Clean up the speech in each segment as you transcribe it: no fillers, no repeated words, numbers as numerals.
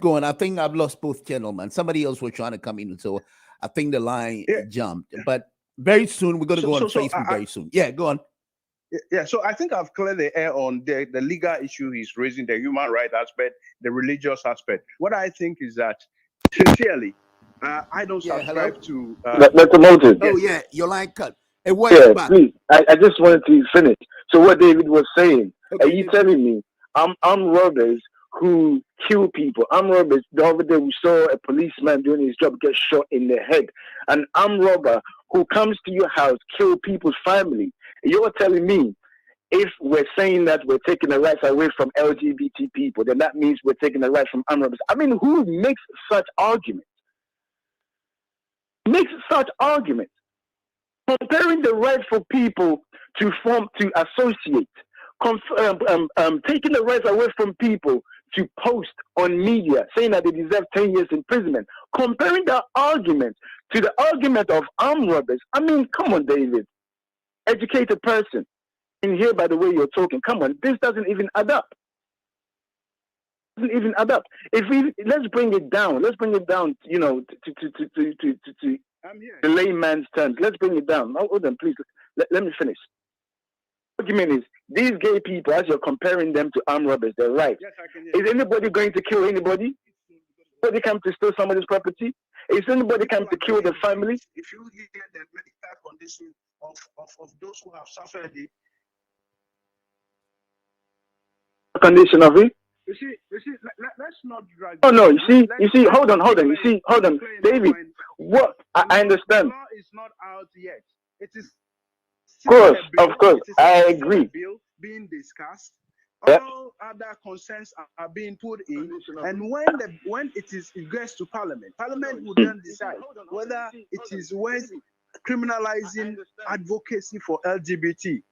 Go on. I think I've lost both gentlemen. Somebody else was trying to come in, so I think the line Yeah. jumped. But very soon we're going to go on Facebook. Very soon. Yeah, go on. Yeah, so I think I've cleared the air on the legal issue he's raising, the human rights aspect, the religious aspect. What I think is that, sincerely, I don't subscribe to... Dr. Morton. Oh, yeah, your line cut. It was back. Please. I just wanted to finish. So what David was saying, are you telling me I'm robbers who kill people? I'm robbers. The other day we saw a policeman doing his job get shot in the head. An armed robber who comes to your house, kill people's family. You're telling me if we're saying that we're taking the rights away from LGBT people, then that means we're taking the rights from armed robbers. I mean, who makes such arguments? Comparing the right for people to form, to associate, taking the rights away from people to post on media, saying that they deserve 10 years imprisonment, comparing that argument to the argument of armed robbers. I mean, come on, David, educated person, in here by the way you're talking, come on, this doesn't even add up. Let's bring it down, you know, to the layman's terms. Let's bring it down. Hold on, please. Let me finish. The argument is these gay people, as you're comparing them to armed robbers, they're right. Yes, I can hear Is anybody going to kill anybody? Anybody come to steal somebody's property? Is anybody come to kill the family? If you hear the medical condition of those who have suffered it, Condition of it? you see, let's not drag. Oh no, you see, hold on, David. What I understand. The law is not out yet. It is. Of course, I agree. Bill being discussed. Yep. All other concerns are being put in, and when it gets to Parliament will then decide whether it is worth criminalizing advocacy for LGBT.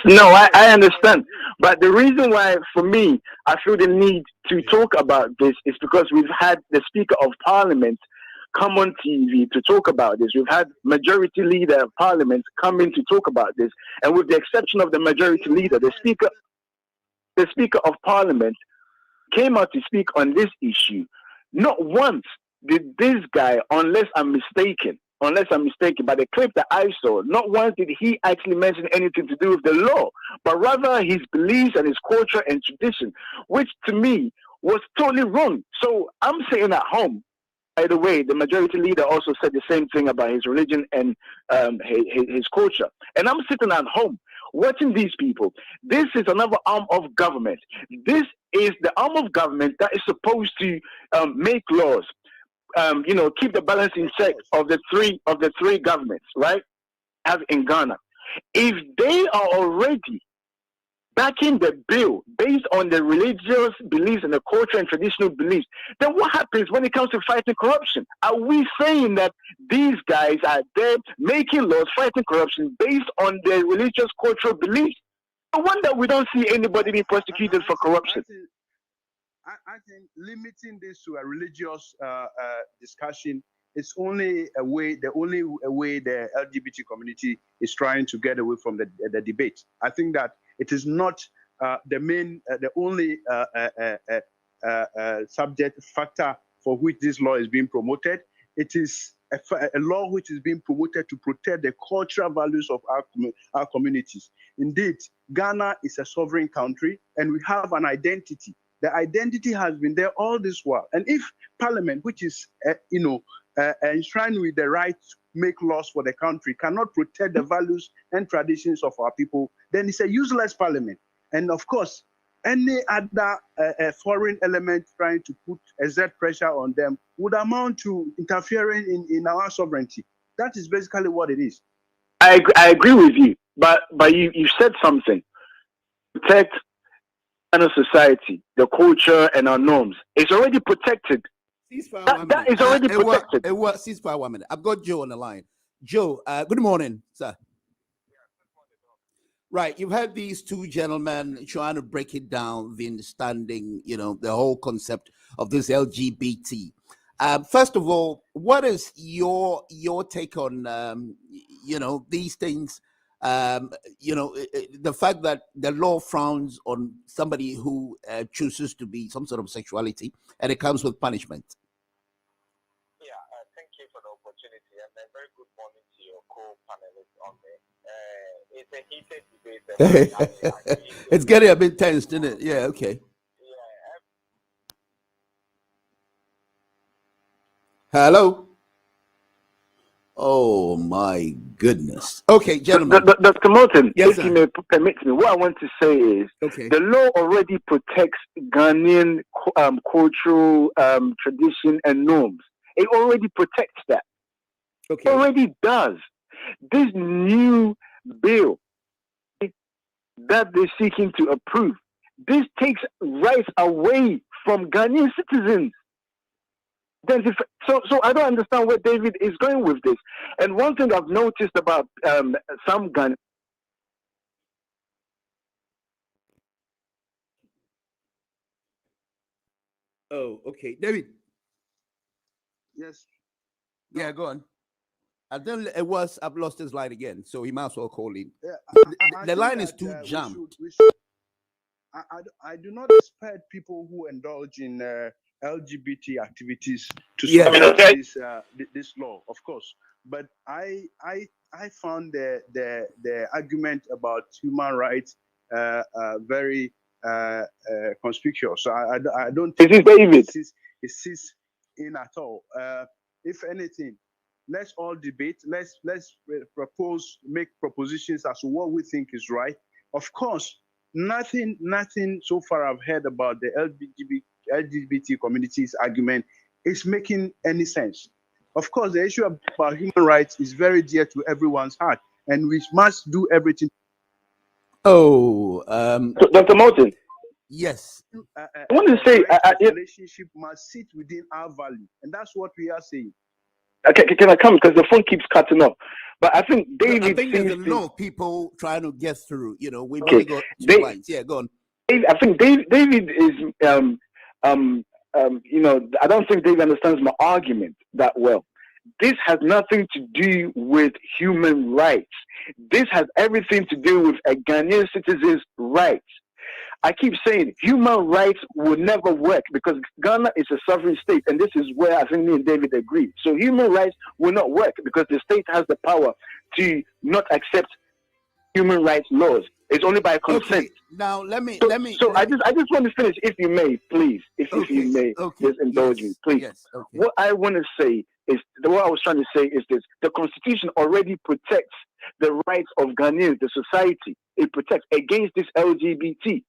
No, I understand. But the reason why, for me, I feel the need to talk about this is because we've had the Speaker of Parliament come on TV to talk about this. We've had Majority Leader of Parliament come in to talk about this. And with the exception of the Majority Leader, the Speaker of Parliament came out to speak on this issue. Not once did this guy, unless I'm mistaken, by the clip that I saw, not once did he actually mention anything to do with the law, but rather his beliefs and his culture and tradition, which to me was totally wrong. So I'm sitting at home. By the way, the Majority Leader also said the same thing about his religion and his culture. And I'm sitting at home watching these people. This is another arm of government. This is the arm of government that is supposed to make laws. Keep the balance in check of the three governments, right? As in Ghana, if they are already backing the bill based on the religious beliefs and the culture and traditional beliefs, then what happens when it comes to fighting corruption? Are we saying that these guys are there making laws fighting corruption based on their religious cultural beliefs? No wonder we don't see anybody being prosecuted for corruption. I think limiting this to a religious discussion is only a way. The only way the LGBT community is trying to get away from the debate. I think that it is not the only subject factor for which this law is being promoted. It is a law which is being promoted to protect the cultural values of our communities. Indeed, Ghana is a sovereign country, and we have an identity. The identity has been there all this while. And if Parliament, which is, enshrined with the right to make laws for the country, cannot protect the values and traditions of our people, then it's a useless Parliament. And of course, any other foreign element trying to exert pressure on them would amount to interfering in our sovereignty. That is basically what it is. I agree with you, but you said something. Protect society, the culture, and our norms. It's already protected. That is already protected. Ceasefire 1 minute. I've got Joe on the line. Joe, good morning, sir. Right, you've had these two gentlemen trying to break it down, the understanding, the whole concept of this LGBT. First of all, what is your take on, these things? the fact that the law frowns on somebody who chooses to be some sort of sexuality, and it comes with punishment. Yeah, thank you for the opportunity, and a very good morning to your co-panelists on there. It's a heated debate. It's getting a bit tense, isn't it? Yeah, okay. Hello. Oh my goodness. Okay, gentlemen. Dr. Morton, yes, if sir. you may permit me, what I want to say is the law already protects Ghanaian cultural tradition and norms. It already protects that. Okay. It already does. This new bill that they're seeking to approve, this takes rights away from Ghanaian citizens. So I don't understand where David is going with this. And one thing I've noticed about some Ghanaian. Oh, okay. David. Yes. No. Yeah, go on. I've lost his line again, so he might as well call in. Yeah, the line is too jammed. I do not expect people who indulge in LGBT activities to support this law, of course. But I found the argument about human rights very conspicuous. So I don't think it sits in at all. If anything, let's all debate. Let's make propositions as to what we think is right. Of course, nothing so far I've heard about the LGBT community's argument is making any sense. Of course, the issue about human rights is very dear to everyone's heart, and we must do everything. Oh, Dr. Morton. Yes. I want to say relationship must sit within our value, and that's what we are saying. Okay, can I come because the phone keeps cutting off? But I think David. I think there's a lot of people trying to get through. We've only got 2 lines. Yeah, go on. I think David is I don't think David understands my argument that well. This has nothing to do with human rights. This has everything to do with a Ghanaian citizen's rights. I keep saying human rights will never work because Ghana is a sovereign state, and this is where I think me and David agree. So human rights will not work because the state has the power to not accept human rights laws. It's only by consent. Okay. Now let me. So I just want to finish, if you may, please. If you may, just indulge me, please. Yes. Okay. What I want to say is what I was trying to say is this: the Constitution already protects the rights of Ghanaians, the society. It protects against this LGBT.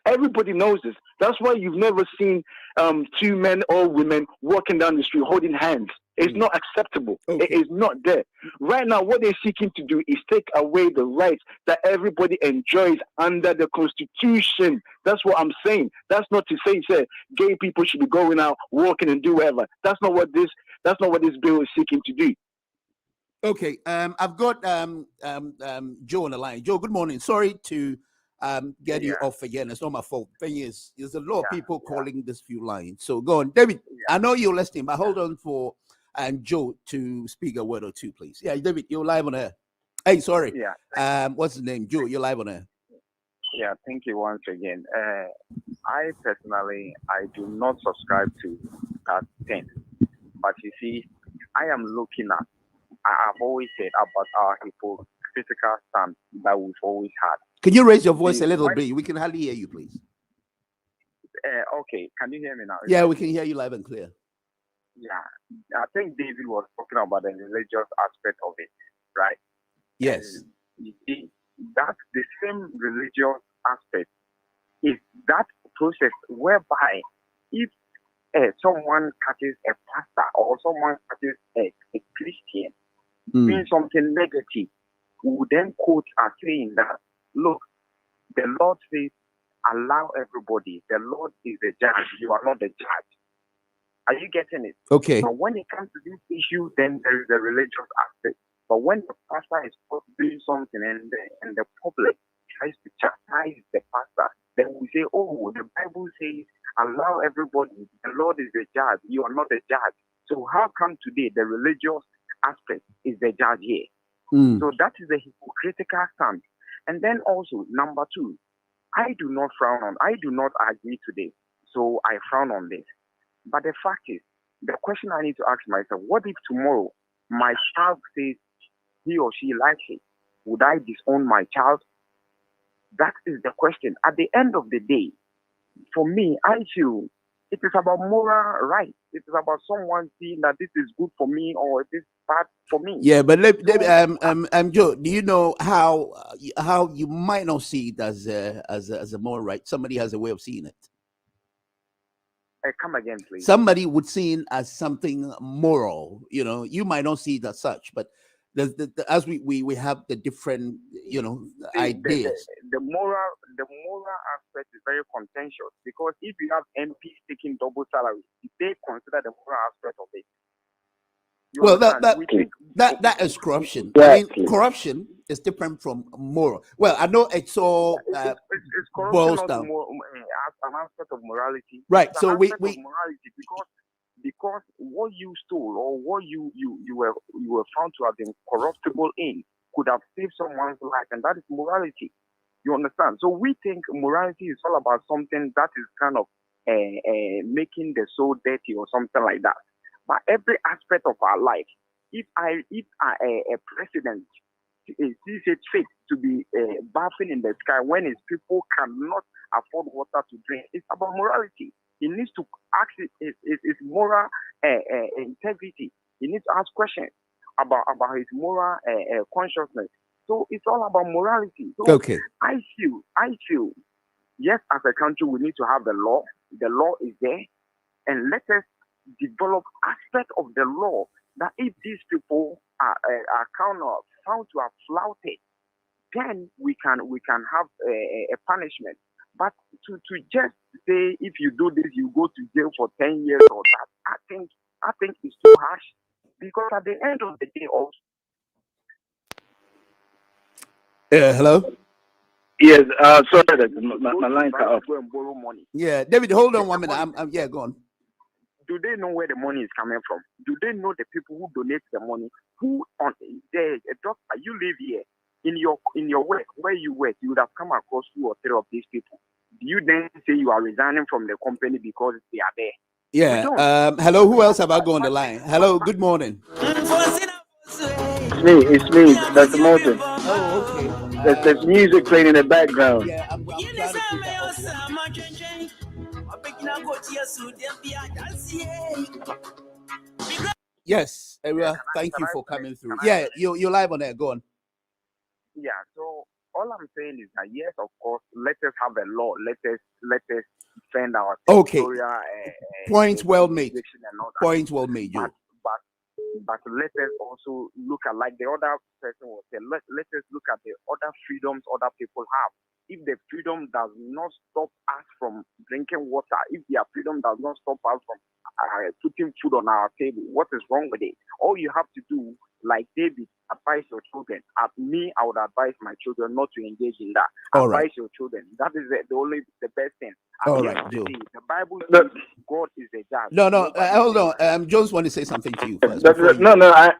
Everybody knows this. That's why you've never seen 2 men or women walking down the street holding hands. It's not acceptable. It is not there. Right now, what they're seeking to do is take away the rights that everybody enjoys under the Constitution. That's what I'm saying. That's not to say gay people should be going out, walking and do whatever. That's not what this bill is seeking to do. Okay. I've got Joe on the line. Joe, good morning. Sorry to get you off again. It's not my fault. Thing is, there's a lot of people calling this few lines. So go on, David. I know you're listening, but hold on for Joe to speak a word or two, please. Yeah, David, you're live on air. Hey, sorry. Yeah. What's his name? Joe, you're live on air. Yeah, thank you once again. I personally, I do not subscribe to that thing. But you see, I am looking at, I've always said about our hypocritical stance that we've always had. Can you raise your voice a little bit? We can hardly hear you, please. Okay, can you hear me now? Yeah, we can hear you live and clear. Yeah, I think David was talking about the religious aspect of it, right? Yes. And you see, that's the same religious aspect. Is that process whereby if someone catches a pastor or someone catches a Christian doing something negative, we would then quote as saying that, look, the Lord says, allow everybody. The Lord is the judge. You are not the judge. Are you getting it? Okay. But when it comes to this issue, then there is a religious aspect. But when the pastor is doing something and the public tries to chastise the pastor, then we say, oh, the Bible says, allow everybody. The Lord is the judge. You are not the judge. So how come today the religious aspect is the judge here? So that is a hypocritical stance. And then also, number two, I do not agree to this. So I frown on this. But the fact is, the question I need to ask myself, what if tomorrow my child says he or she likes it? Would I disown my child? That is the question. At the end of the day, for me, I feel it is about moral rights. It is about someone seeing that this is good for me or this is bad for me. Yeah, but Joe, do you know how you might not see it as a moral right? Somebody has a way of seeing it. Come again, please. Somebody would see it as something moral. You know, you might not see it as such, but as we have the different ideas. The moral aspect is very contentious, because if you have MPs taking double salary, they consider the moral aspect of it. Well, that is corruption. Exactly. I mean, corruption is different from moral. Well, I know it's all it's boils corruption down. as an aspect of morality. Right. It's So an we aspect of morality, because what you stole or what you were found to have been corruptible in could have saved someone's life, and that is morality. You understand? So we think morality is all about something that is kind of making the soul dirty or something like that. But every aspect of our life, if a president sees it fit to be bathing in the sky when his people cannot afford water to drink, it's about morality. He needs to ask his moral integrity. He needs to ask questions about his moral consciousness. So it's all about morality. So Okay. I feel, yes, as a country, we need to have the law. The law is there, and let us develop aspect of the law that if these people are found to have flouted, then we can have a punishment. But to just say if you do this you go to jail for 10 years or that, I think it's too harsh, because at the end of the day also. Hello. Yes. Sorry, my line cut off. Go and borrow money. Yeah, David, hold on 1 minute. Yeah, go on. Do they know where the money is coming from? Do they know the people who donate the money? Who on the doctor? You live here in your work where you work, you would have come across 2 or 3 of these people. Do you then say you are resigning from the company because they are there? Yeah. Hello. Who else have I got on the line? Hello. Good morning. It's me. That's Morton. Oh, okay. There's music playing in the background. Yeah, I'm trying to keep that up. Yes, Awuah, thank you for coming through. Yeah, you're live on there. Go on. Yeah. So all I'm saying is that yes, of course, let us have a law. Let us defend our territorial. Point well made. Point well made, Joe. But let us also look at, like the other person was saying, let us look at the other freedoms other people have. If the freedom does not stop us from drinking water, if their freedom does not stop us from putting food on our table, what is wrong with it? All you have to do, like David, advise your children. I would advise my children not to engage in that. Advise your children. That is the best thing. All right, Joe. The Bible says God is a judge. No. Hold on. Jones want to say something to you first. No.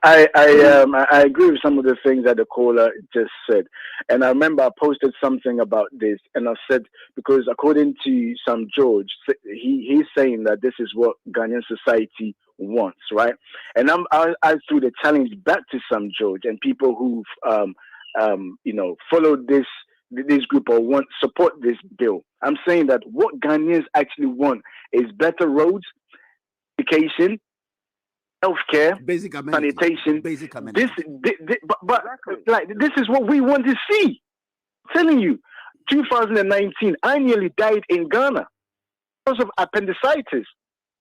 I agree with some of the things that the caller just said, and I remember I posted something about this, and I said, because according to Sam George, he's saying that this is what Ghanaian society wants, right? And I threw the challenge back to Sam George and people who've followed this group or support this bill. I'm saying that what Ghanaians actually want is better roads, education, healthcare, basic amenities, sanitation. Basic amenities. This is what we want to see. I'm telling you, 2019, I nearly died in Ghana because of appendicitis,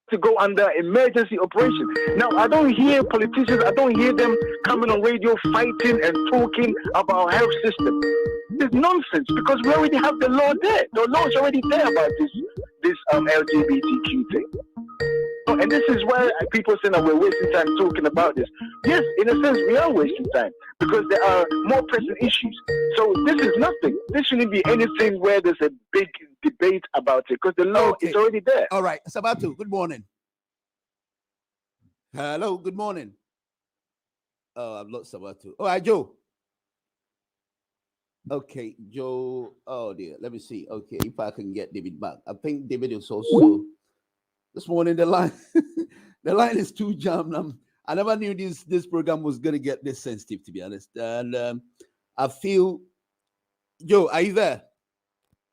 to go under emergency operation. Now, I don't hear politicians, I don't hear them coming on radio fighting and talking about our health system. It's nonsense, because we already have the law there. The law is already there about this LGBTQ thing. And this is why people say that we're wasting time talking about this. Yes, in a sense, we are wasting time, because there are more pressing issues. So this is nothing. This shouldn't be anything where there's a big debate about it, because the law is already there. All right. Sabatu, good morning. Hello, good morning. Oh, I've lost Sabatu. All right, Joe. Okay, Joe. Oh dear. Let me see. Okay, if I can get David back. I think David is also this morning. The line, the line is too jammed. I never knew this program was gonna get this sensitive, to be honest. And I feel, Joe, are you there?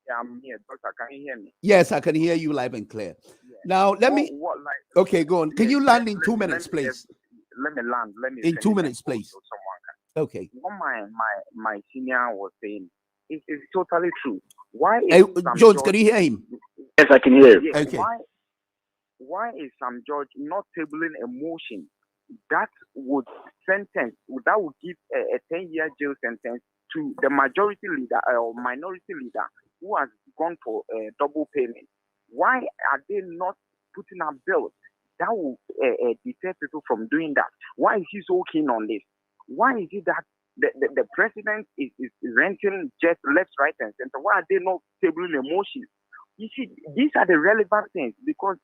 Yeah, I'm here, Doctor. Can you hear me? Yes, I can hear you live and clear. Yeah. Now let me. Okay, go on. Can you land in 2 minutes, please? Let me land. Let me in 2 minutes, please. So someone can. Okay. What my senior was saying is totally true. Why is Hey, Sam Jones, George, can you hear him? Yes, I can hear you. Yeah, Okay. why is Sam George not tabling a motion that would give a 10-year jail sentence to the majority leader or minority leader who has gone for double payment? Why are they not putting up bills that will deter people from doing that? Why is he so keen on this? Why is it that the president is renting jets left, right, and center? Why are they not tabling a motion? You see, these are the relevant things, because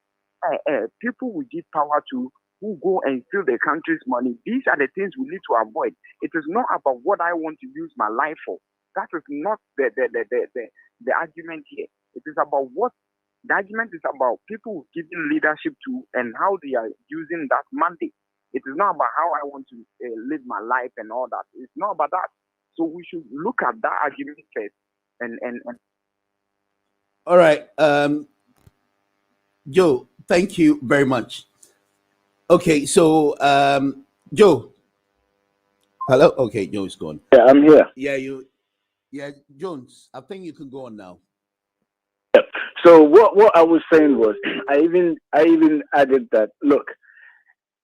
people will give power to who go and steal the country's money. These are the things we need to avoid. It is not about what I want to use my life for. That is not the argument here. It is about what the argument is about people giving leadership to and how they are using that mandate. It is not about how I want to live my life and all that. It's not about that. So we should look at that argument first and all right. Joe, thank you very much. Okay, so Joe. Hello? Okay, Joe is gone. Yeah, I'm here. Yeah, Jones, I think you can go on now. Yeah. So what I was saying was, I even added that, look,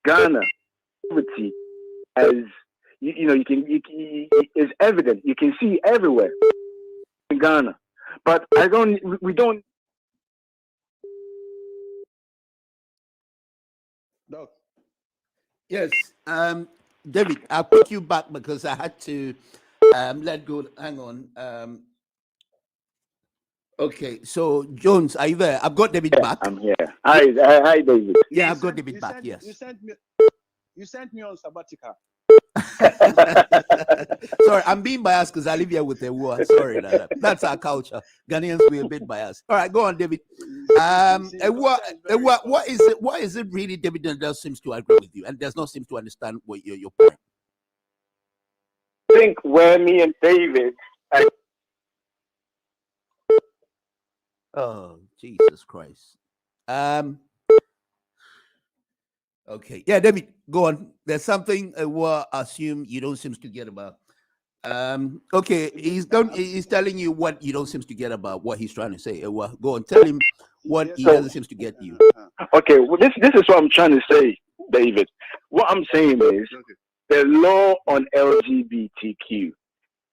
Ghana poverty, as you know, is evident. You can see everywhere in Ghana, but we don't. Doc. Yes, David, I'll put you back because I had to let go. Hang on. Okay, so Jones, are you there? I've got David back. I'm here. Hi, David. Yeah, I've got David back. Yes. You sent me on sabbatical. Sorry, I'm being biased because I live here with Awuah. Sorry, that's our culture. Ghanaians, we're a bit biased. All right, go on, David. Awuah, what is it really, David, that does seems to agree with you and does not seem to understand what your point? I think where me and David. Oh, Jesus Christ. Okay. Yeah, David, go on. There's something assume you don't seem to get about. Okay, he's telling you what you don't seem to get about what he's trying to say. Go on, tell him what he doesn't seem to get you. Okay, well, this is what I'm trying to say, David. What I'm saying is the law on LGBTQ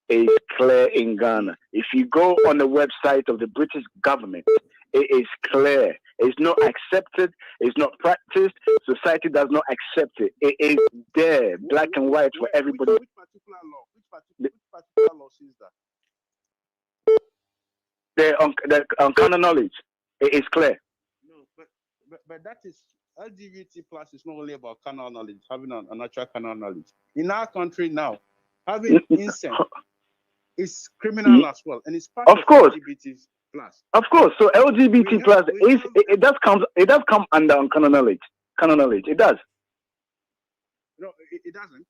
is clear in Ghana. If you go on the website of the British government, it is clear. It's not accepted. It's not practiced. Society does not accept it. It is there, black and white for everybody. Which particular law? Which particular law says that? On common knowledge, it is clear. No, but that is LGBT plus is not only about carnal knowledge, having a natural carnal knowledge. In our country now, having incest is criminal as well, and it's part of LGBT plus. Of course. So LGBT plus it does come under carnal knowledge. Carnal knowledge. It does. No, it doesn't.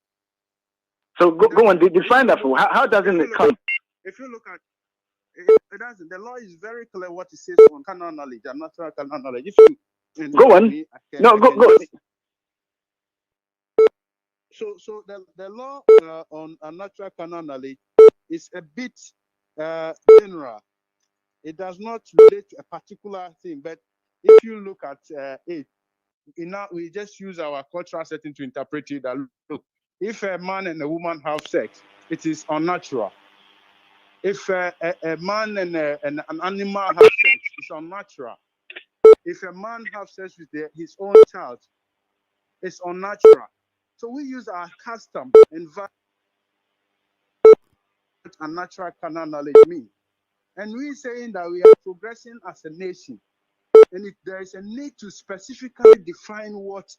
So go on, define that for how doesn't it come? If you look at it doesn't. The law is very clear what it says on carnal knowledge and natural carnal knowledge. If you go on. Go. So the law on natural carnal knowledge is a bit general. It does not relate to a particular thing. But if you look at it, we just use our cultural setting to interpret it. That look, if a man and a woman have sex, it is unnatural. If a man and an animal have sex, it's unnatural. If a man have sex with his own child, it's unnatural. So we use our custom and value and natural carnal knowledge mean. And we're saying that we are progressing as a nation. And there is a need to specifically define what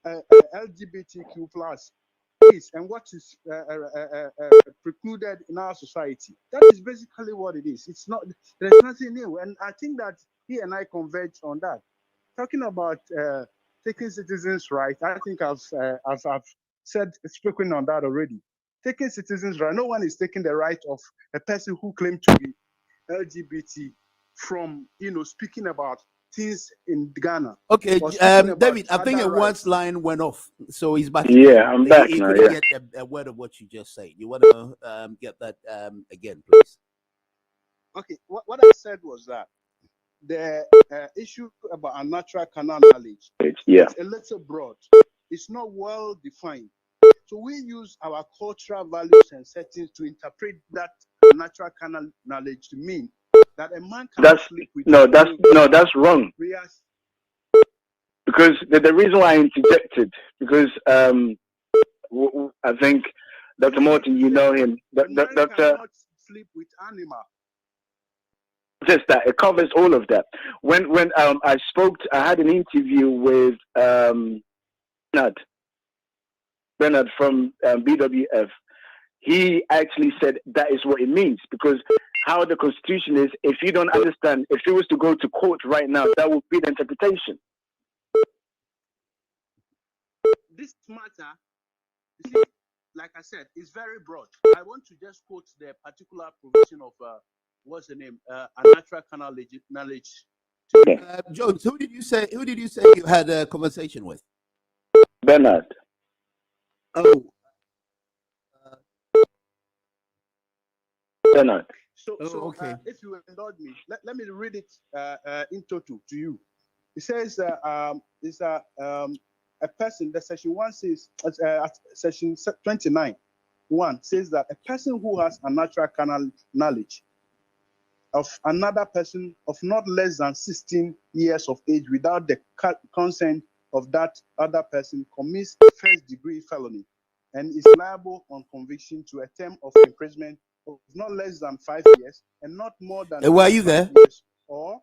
LGBTQ plus is and what is precluded in our society. That is basically what it is. It's not. There's nothing new, and I think that he and I converge on that. Talking about taking citizens' rights, I think I've spoken on that already. Taking citizens' rights. No one is taking the right of a person who claimed to be LGBT from speaking about things in Ghana. Okay, David, I think Awuah's line went off, so he's back. Yeah, I'm back he now. couldn't get a word of what you just said. You want to get that again, please? Okay, what I said was that the issue about unnatural carnal knowledge is a little broad. It's not well defined. So we use our cultural values and settings to interpret that unnatural carnal knowledge to mean that a man cannot sleep with. That's wrong. Because the reason why I interjected, because I think Dr. Morton, you know him. Dr. cannot sleep with animal. Just that it covers all of that. When I had an interview with Bernard from BWF. He actually said that is what it means, because how the Constitution is, if you don't understand, if it was to go to court right now, that would be the interpretation. This matter, you see, like I said, is very broad. I want to just quote the particular provision of what's the name? Unnatural carnal knowledge. Jones, who did you say you had a conversation with? Bernard. Oh. Bernard. So okay. If you indulge me, let me read it in total to you. It says it's a person. The section 1 says section 29(1) says that a person who has a natural carnal knowledge of another person of not less than 16 years of age without the consent of that other person commits first-degree felony and is liable on conviction to a term of imprisonment of not less than 5 years and not more than. Were you there? Years, or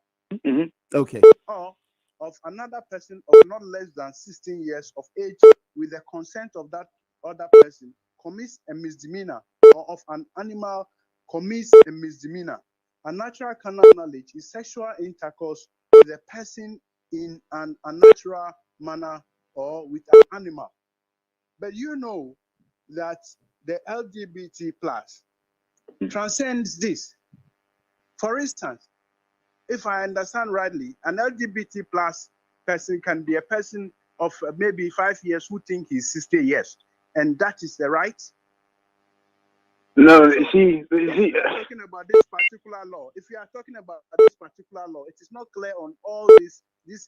okay. Or of another person of not less than 16 years of age with the consent of that other person commits a misdemeanor, or of an animal commits a misdemeanor. A natural carnal knowledge is sexual intercourse with a person in an unnatural manner or with an animal. But you know that the LGBT plus transcends this. For instance, if I understand rightly, an LGBT plus person can be a person of maybe 5 years who think he's 60 years, and that is the right. No, so, see. Talking about this particular law. If you are talking about this particular law, it is not clear on all this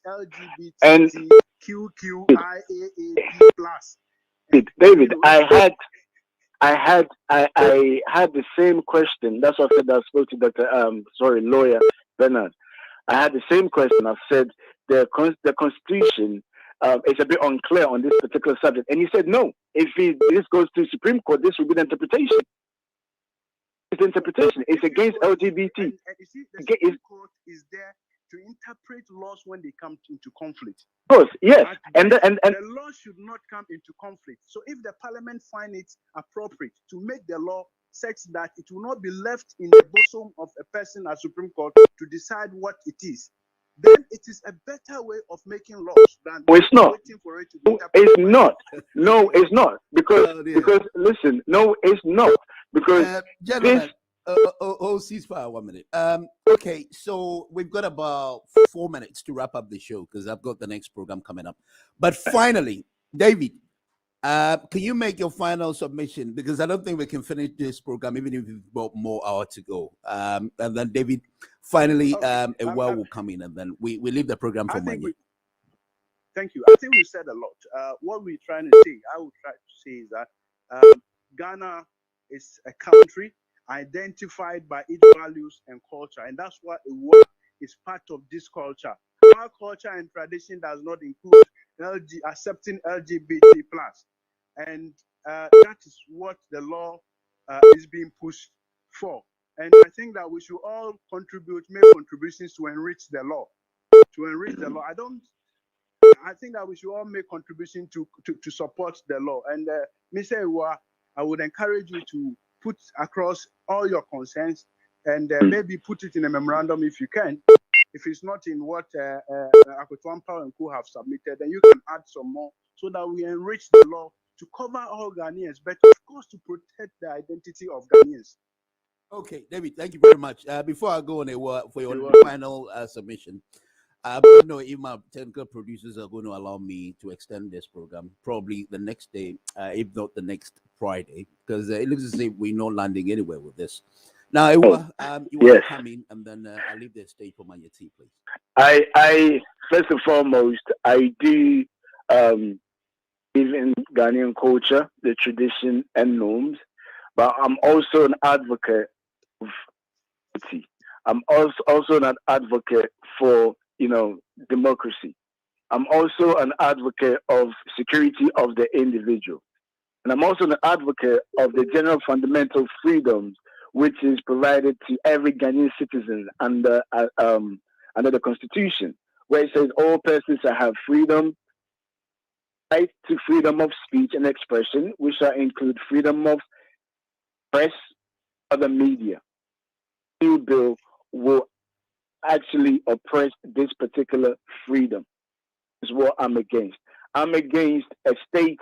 LGBTQIAAP plus. David, I had the same question. That's what I said. I spoke to lawyer Bernard. I had the same question. I said the Constitution is a bit unclear on this particular subject, and he said no. If this goes to Supreme Court, this will be the interpretation. It's interpretation. It's against LGBT. And you see, the Supreme Court is there to interpret laws when they come into conflict. Of course, yes. And the law should not come into conflict. So if the Parliament find it appropriate to make the law such that it will not be left in the bosom of a person at Supreme Court to decide what it is, then it is a better way of making laws than it's not. waiting for it to be it's not. No, it's not. Because listen, no, it's not. Because gentlemen, ceasefire 1 minute. Okay, so we've got about 4 minutes to wrap up the show because I've got the next program coming up. But finally, David, can you make your final submission? Because I don't think we can finish this program even if we've got more hour to go. And then David, finally, Awuah will come in, and then we leave the program for Monday. Thank you. I think we said a lot. What we're trying to say, I would try to say is that Ghana is a country identified by its values and culture, and that's why Awuah is part of this culture. Our culture and tradition does not include accepting LGBT plus, and that is what the law is being pushed for. And I think that we should all make contributions to enrich the law. I I think that we should all make contribution to support the law. And Mr. Awuah, I would encourage you to put across all your concerns and maybe put it in a memorandum if you can. If it's not in what Akotuampa and Co have submitted, then you can add some more so that we enrich the law to cover all Ghanaians, but of course to protect the identity of Ghanaians. Okay, David, thank you very much. Before I go on for your final submission, I don't know if my technical producers are going to allow me to extend this program probably the next day, if not the next Friday, because it looks as if we're not landing anywhere with this. Now, you want to come in, and then I'll leave the stage for Manyati, please. I first and foremost, I do believe in Ghanaian culture, the tradition and norms, but I'm also an advocate of liberty. I'm also an advocate for democracy. I'm also an advocate of security of the individual, and I'm also an advocate of the general fundamental freedoms which is provided to every Ghanaian citizen under the Constitution, where it says all persons shall have freedom, right to freedom of speech and expression, which shall include freedom of press, other media. New bill will actually oppress this particular freedom. Is what I'm against. I'm against a state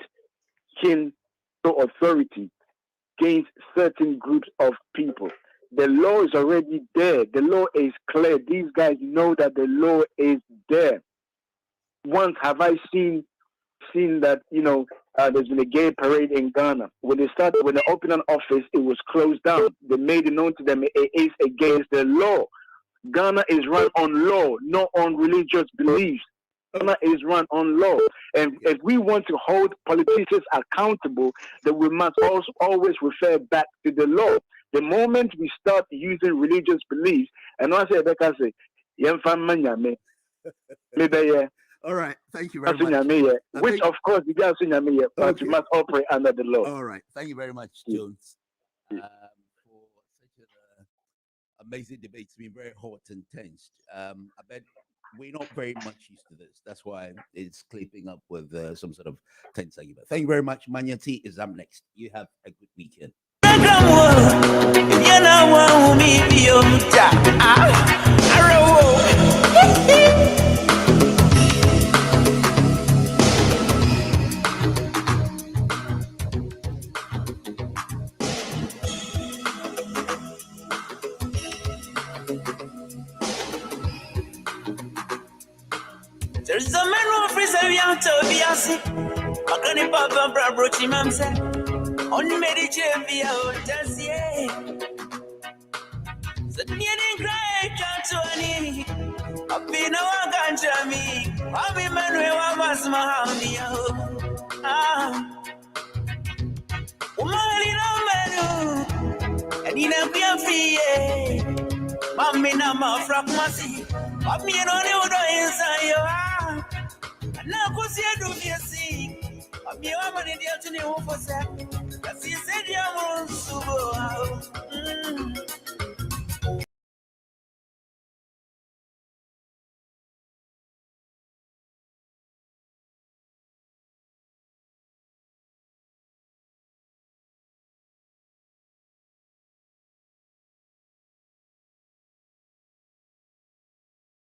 kin to authority against certain groups of people. The law is already there. The law is clear. These guys know that the law is there. Once have I seen that there's been a gay parade in Ghana. When they opened an office, it was closed down. They made it known to them it is against the law. Ghana is run on law, not on religious beliefs. Ghana is run on law. And if we want to hold politicians accountable, then we must also always refer back to the law. The moment we start using religious beliefs, and I say, all right, thank you very much. Which, of course, but you must operate under the law. All right, thank you very much, Jones, for such an amazing debate. It's been very hot and tense. I bet we're not very much used to this. That's why it's clipping up with some sort of tense argument. Thank you very much. Manyati is up next. You have a good weekend. There's a man who frees a young Tobias. I can't papa brochi mamsa. On medication via Tasia. The needing cry can't to any. I've been a one country me. I'll be man who was Mahamia. Woman, and in a beer free. Mammy, Nama, Frank Massey. Mammy, and only inside your now, go see a do you see? I'm your money deal to the home for that. As he said,